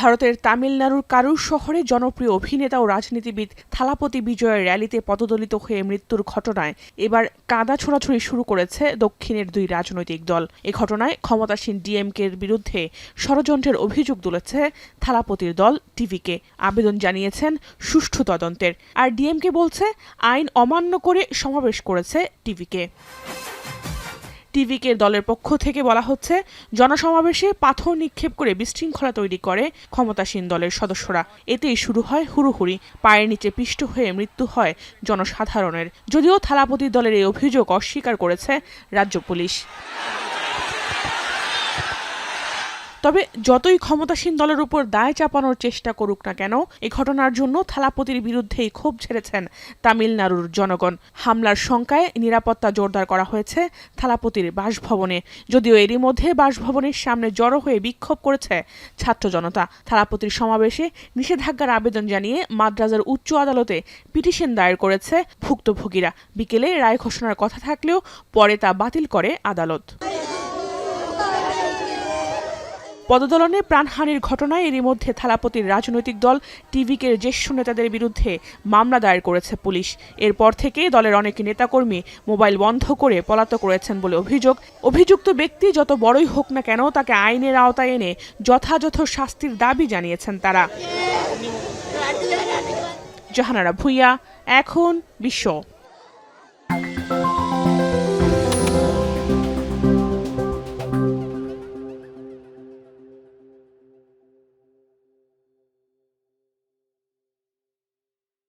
ভারতের তামিলনাড়ুর কারুর শহরে জনপ্রিয় অভিনেতা ও রাজনীতিবিদ থালাপতি বিজয়ের র্যালিতে পদদলিত হয়ে মৃত্যুর ঘটনায় এবার কাদা ছোড়াছুড়ি শুরু করেছে দক্ষিণের দুই রাজনৈতিক দল। এ ঘটনায় ক্ষমতাসীন ডিএমকের বিরুদ্ধে ষড়যন্ত্রের অভিযোগ তুলেছে থালাপতির দল টিভিকে। আবেদন জানিয়েছেন সুষ্ঠু তদন্তের। আর ডিএমকে বলছে আইন অমান্য করে সমাবেশ করেছে টিভিকে। টিভিকে দলের পক্ষ থেকে বলা হচ্ছে, জনসমাবেশে পাথর নিক্ষেপ করে বিশৃঙ্খলা তৈরি করে ক্ষমতাসীন দলের সদস্যরা। এতেই শুরু হয় হুড়োহুড়ি, পায়ের নিচে পিষ্ট হয়ে মৃত্যু হয় জনসাধারণের। যদিও থালাপতি দলের এই অভিযোগ অস্বীকার করেছে রাজ্য পুলিশ। তবে যতই ক্ষমতাসীন দলের উপর দায় চাপানোর চেষ্টা করুক না কেন, এ ঘটনার জন্য থালাপতির বিরুদ্ধেই ক্ষোভ ছেড়েছেন তামিলনাড়ুর জনগণ। হামলার শঙ্কায় নিরাপত্তা জোরদার করা হয়েছে থালাপতির বাসভবনে। যদিও এরই মধ্যে বাসভবনের সামনে জড়ো হয়ে বিক্ষোভ করেছে ছাত্র জনতা। থালাপতির সমাবেশে নিষেধাজ্ঞার আবেদন জানিয়ে মাদ্রাজের উচ্চ আদালতে পিটিশন দায়ের করেছে ভুক্তভোগীরা। বিকেলে রায় ঘোষণার কথা থাকলেও পরে তা বাতিল করে আদালত। পদদলনে প্রাণহানির ঘটনায় এরই মধ্যে থালাপতির রাজনৈতিক দল টিভিকের জ্যেষ্ঠ নেতাদের বিরুদ্ধে মামলা দায়ের করেছে পুলিশ। এরপর থেকে দলের অনেক নেতাকর্মী মোবাইল বন্ধ করে পলাতক রয়েছেন বলে অভিযোগ। অভিযুক্ত ব্যক্তি যত বড়ই হোক না কেন, তাকে আইনের আওতায় এনে যথাযথ শাস্তির দাবি জানিয়েছেন তারা। জাহানারা ভুঁইয়া, এখন বিশ্ব।